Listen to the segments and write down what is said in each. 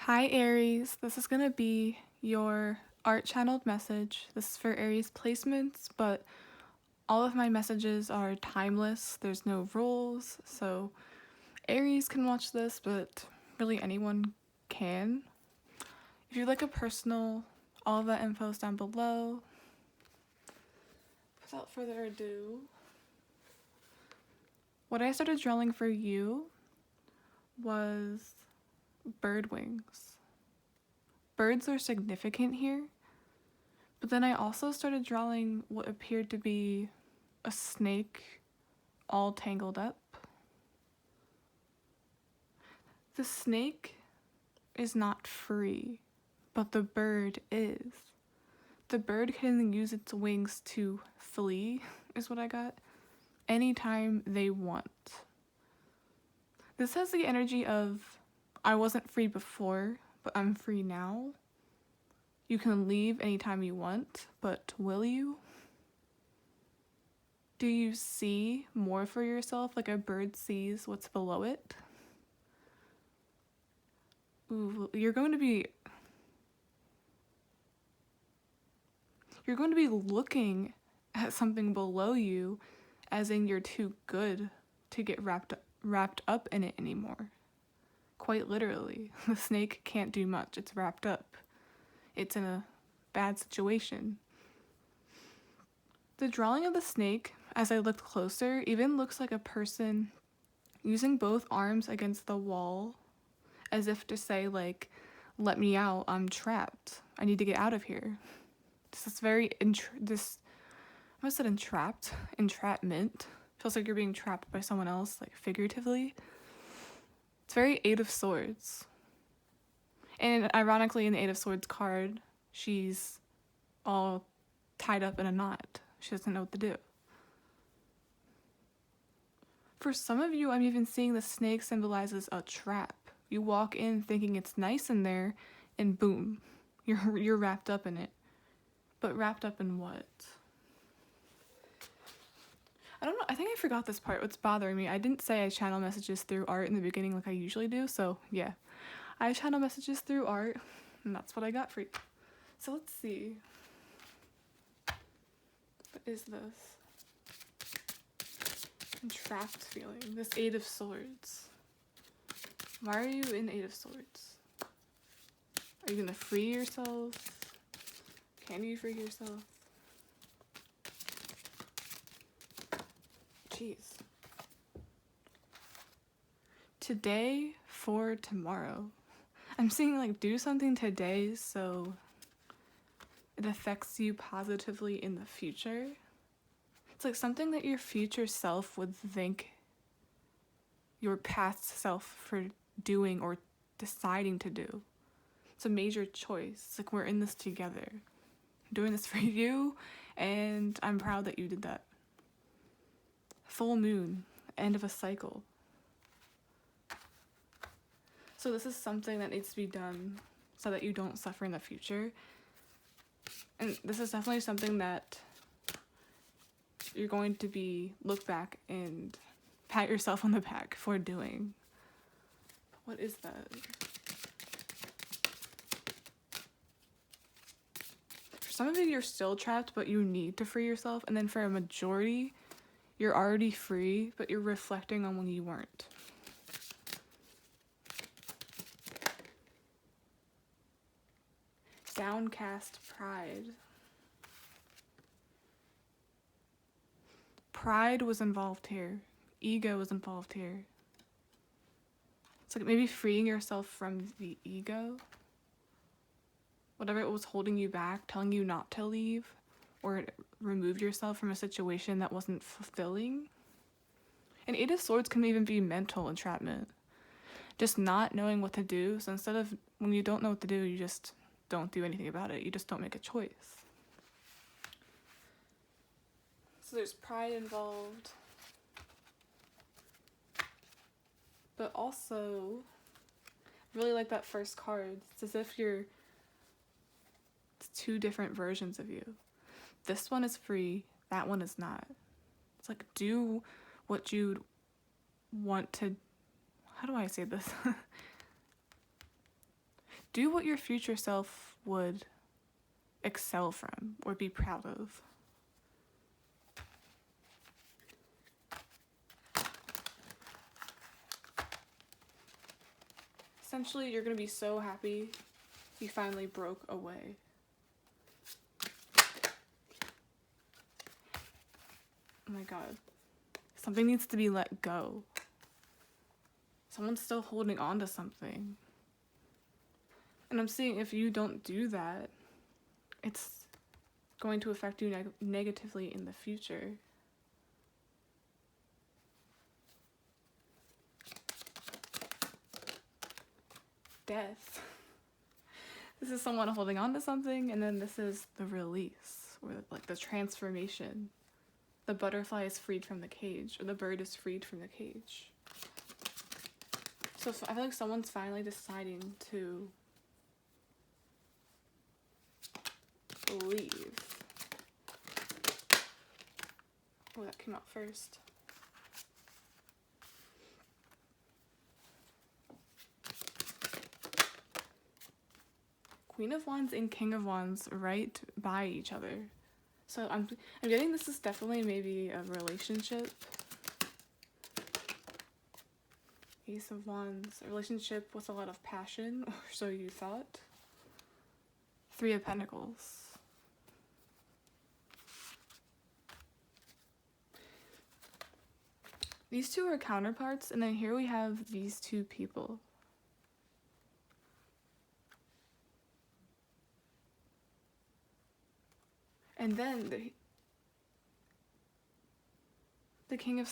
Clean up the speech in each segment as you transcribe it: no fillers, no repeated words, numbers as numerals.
Hi Aries, this is going to be your art channeled message. This is for Aries placements, but all of my messages are timeless. There's no rules, so Aries can watch this, but really anyone can. If you'd like a personal, all of that info is down below. Without further ado, what I started drawing for you was bird wings. Birds are significant here. But then I also started drawing what appeared to be a snake all tangled up. The snake is not free, but the bird is. The bird can use its wings to flee, is what I got, anytime they want. This has the energy of, I wasn't free before, but I'm free now. You can leave anytime you want, but will you? Do you see more for yourself like a bird sees what's below it? Ooh, you're going to be looking at something below you as in you're too good to get wrapped up in it anymore. Quite literally. The snake can't do much. It's wrapped up. It's in a bad situation. The drawing of the snake, as I looked closer, even looks like a person using both arms against the wall as if to say, like, let me out, I'm trapped. I need to get out of here. This is very, I almost said entrapment. Feels like you're being trapped by someone else, like figuratively. It's very Eight of Swords. And ironically, in the Eight of Swords card, she's all tied up in a knot. She doesn't know what to do. For some of you, I'm even seeing the snake symbolizes a trap. You walk in thinking it's nice in there, and boom, you're wrapped up in it. But wrapped up in what? I don't know. I think I forgot this part. What's bothering me? I didn't say I channel messages through art in the beginning like I usually do. So yeah, I channel messages through art, and that's what I got for you. So let's see. What is this? Entrapped feeling. This Eight of Swords. Why are you in Eight of Swords? Are you gonna free yourself? Can you free yourself? Jeez. Today for tomorrow. I'm seeing like do something today so it affects you positively in the future. It's like something that your future self would thank your past self for doing or deciding to do. It's a major choice. It's like we're in this together. I'm doing this for you, and I'm proud that you did that. Full moon, end of a cycle. So this is something that needs to be done so that you don't suffer in the future. And this is definitely something that you're going to be look back and pat yourself on the back for doing. What is that? For some of you, you're still trapped, but you need to free yourself. And then for a majority, you're already free, but you're reflecting on when you weren't. Downcast pride. Pride was involved here. Ego was involved here. It's like maybe freeing yourself from the ego. Whatever it was holding you back, telling you not to leave, or remove yourself from a situation that wasn't fulfilling. And Eight of Swords can even be mental entrapment. Just not knowing what to do. So instead of, when you don't know what to do, you just don't do anything about it. You just don't make a choice. So there's pride involved. But also, really like that first card. It's as if it's two different versions of you. This one is free, that one is not. It's like, do what you'd want to, how do I say this? Do what your future self would excel from or be proud of. Essentially, you're going to be so happy you finally broke away. Oh my god. Something needs to be let go. Someone's still holding on to something. And I'm seeing if you don't do that, it's going to affect you negatively in the future. Death. This is someone holding on to something, and then this is the release, or like the transformation. The butterfly is freed from the cage, or the bird is freed from the cage. So I feel like someone's finally deciding to leave. Oh, that came out first. Queen of Wands and King of Wands right by each other. So I'm getting this is definitely maybe a relationship. Ace of Wands, a relationship with a lot of passion, or so you thought. Three of Pentacles. These two are counterparts, and then here we have these two people. And then the King of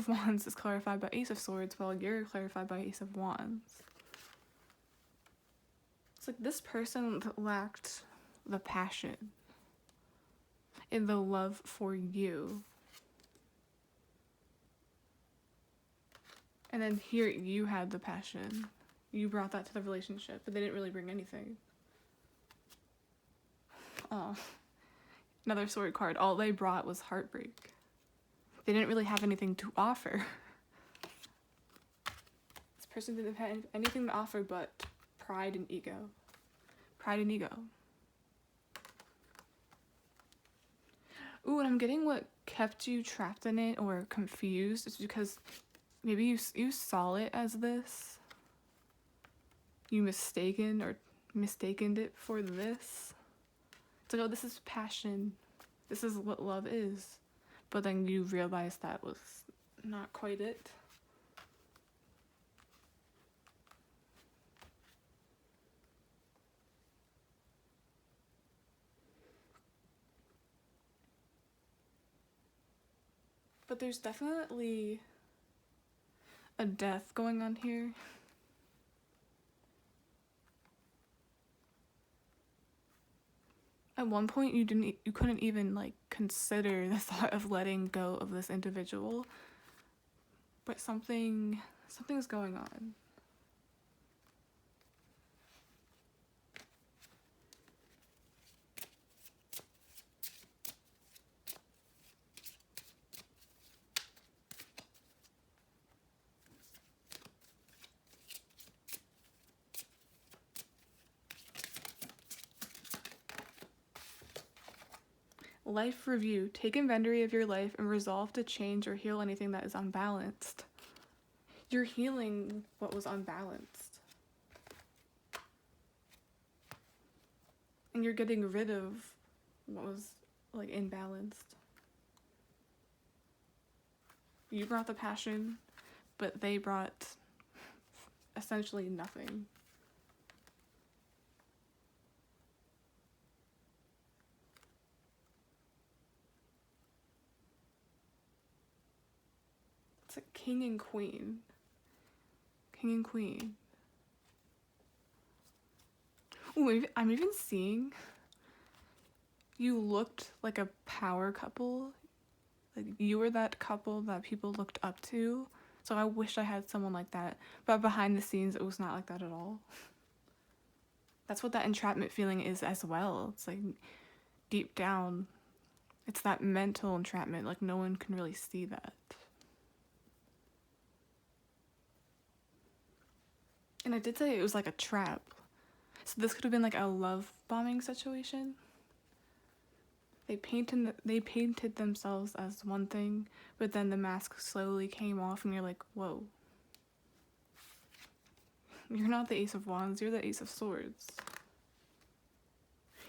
Wands is clarified by Ace of Swords, while you're clarified by Ace of Wands. It's like this person lacked the passion and the love for you. And then here you had the passion. You brought that to the relationship, but they didn't really bring anything. Oh, another sword card. All they brought was heartbreak. They didn't really have anything to offer. This person didn't have anything to offer but pride and ego. Pride and ego. Ooh, and I'm getting what kept you trapped in it or confused. It's because maybe you saw it as this. You mistakened it for this. It's like, oh, this is passion. This is what love is. But then you realize that was not quite it. But there's definitely a death going on here. At one point you couldn't even like consider the thought of letting go of this individual. But something's going on. Life review. Take inventory of your life and resolve to change or heal anything that is unbalanced. You're healing what was unbalanced. And you're getting rid of what was like imbalanced. You brought the passion, but they brought essentially nothing. It's like king and queen. King and queen. Ooh, I'm even seeing you looked like a power couple. Like you were that couple that people looked up to. So I wish I had someone like that. But behind the scenes, it was not like that at all. That's what that entrapment feeling is as well. It's like deep down, it's that mental entrapment. Like no one can really see that. And I did say it was like a trap. So this could have been like a love bombing situation. They painted themselves as one thing, but then the mask slowly came off and you're like, whoa. You're not the Ace of Wands, you're the Ace of Swords.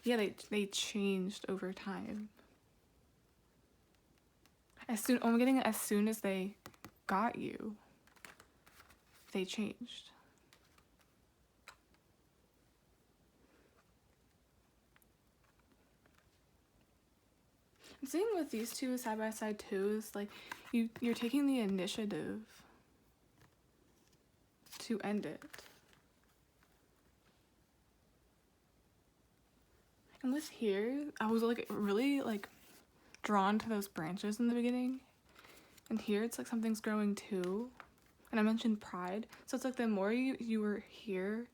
Yeah, they changed over time. I'm getting as soon as they got you, they changed. I'm seeing with these two side by side too is like you're taking the initiative to end it. And with here, I was like really like drawn to those branches in the beginning. And here it's like something's growing too. And I mentioned pride. So it's like the more you were here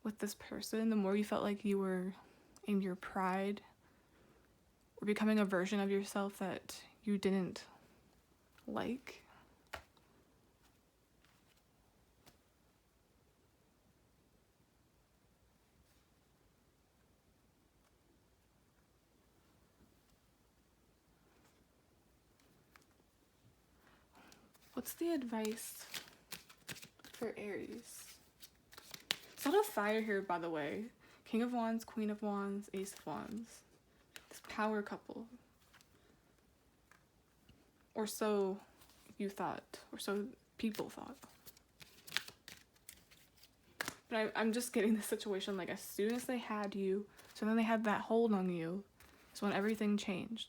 with this person, the more you felt like you were in your pride or becoming a version of yourself that you didn't like. What's the advice for Aries? It's not a fire here, by the way. King of Wands, Queen of Wands, Ace of Wands. This power couple. Or so you thought, or so people thought. But I'm just getting the situation like as soon as they had you, so then they had that hold on you, is when everything changed.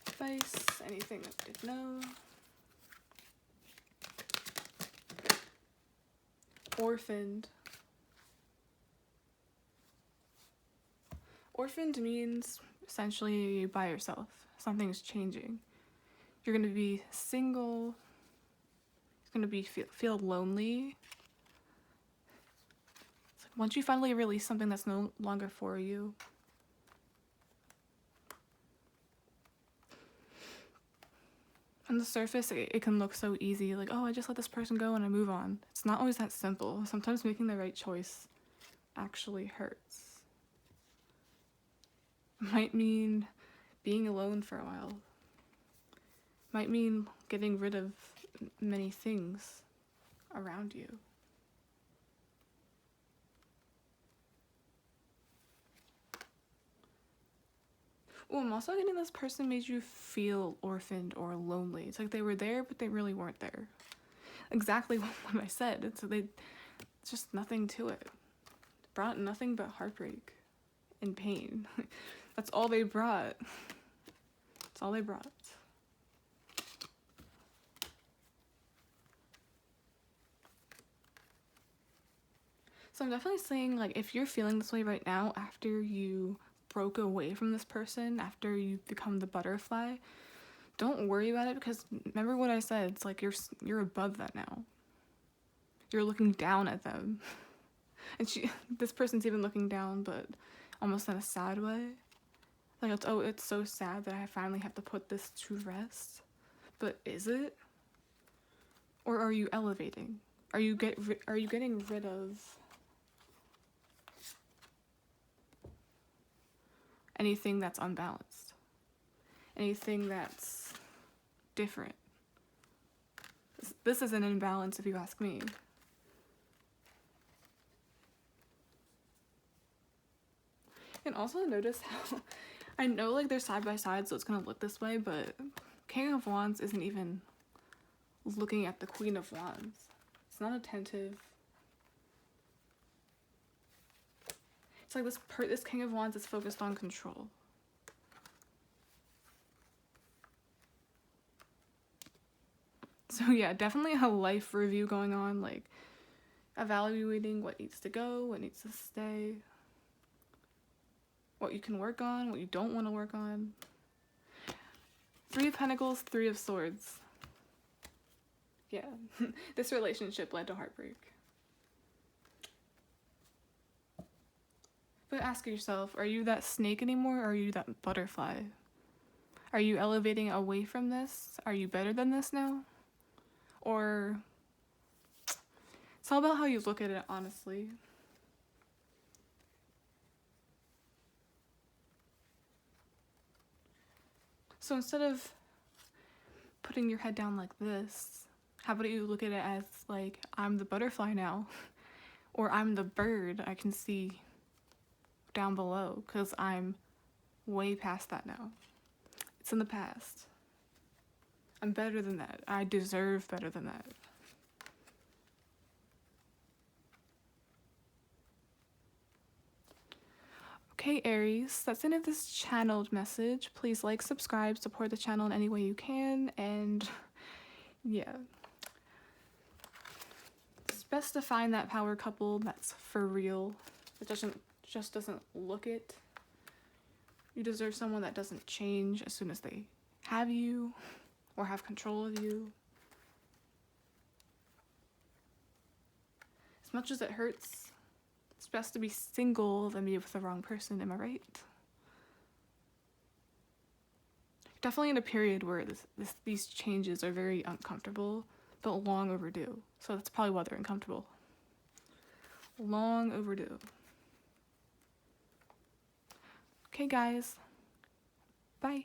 Advice, anything that I did know. Orphaned. Orphaned means essentially you're by yourself. Something's changing. You're going to be single. You're going to be feel lonely. It's like once you finally release something that's no longer for you, on the surface, it can look so easy, like, oh, I just let this person go and I move on. It's not always that simple. Sometimes making the right choice actually hurts. It might mean being alone for a while. It might mean getting rid of many things around you. Oh, I'm also getting this person made you feel orphaned or lonely. It's like they were there, but they really weren't there. Exactly what I said. So it's just nothing to it. Brought nothing but heartbreak and pain. That's all they brought. That's all they brought. So I'm definitely saying, like, if you're feeling this way right now after you broke away from this person, after you've become the butterfly, don't worry about it, because remember what I said, it's like you're above that now. You're looking down at them. And this person's even looking down, but almost in a sad way. Like, it's so sad that I finally have to put this to rest. But is it? Or are you elevating? Are you getting rid of anything that's unbalanced? Anything that's different? This is an imbalance, if you ask me. And also notice how, I know like they're side by side, so it's gonna look this way, but King of Wands isn't even looking at the Queen of Wands. It's not attentive. It's like this King of Wands is focused on control. So yeah, definitely a life review going on, like evaluating what needs to go, what needs to stay, what you can work on, what you don't want to work on. 3 of Pentacles, 3 of Swords. Yeah, this relationship led to heartbreak. But ask yourself, are you that snake anymore, or are you that butterfly? Are you elevating away from this? Are you better than this now? Or it's all about how you look at it, honestly. So instead of putting your head down like this, how about you look at it as like, I'm the butterfly now, or I'm the bird I can see down below, because I'm way past that now. It's in the past. I'm better than that. I deserve better than that. Okay, Aries, that's the end of this channeled message. Please like, subscribe, support the channel in any way you can, and yeah. It's best to find that power couple that's for real. It just doesn't look it. You deserve someone that doesn't change as soon as they have you or have control of you. As much as it hurts, it's best to be single than be with the wrong person, am I right? Definitely in a period where these changes are very uncomfortable, but long overdue. So that's probably why they're uncomfortable. Long overdue. Okay, guys. Bye.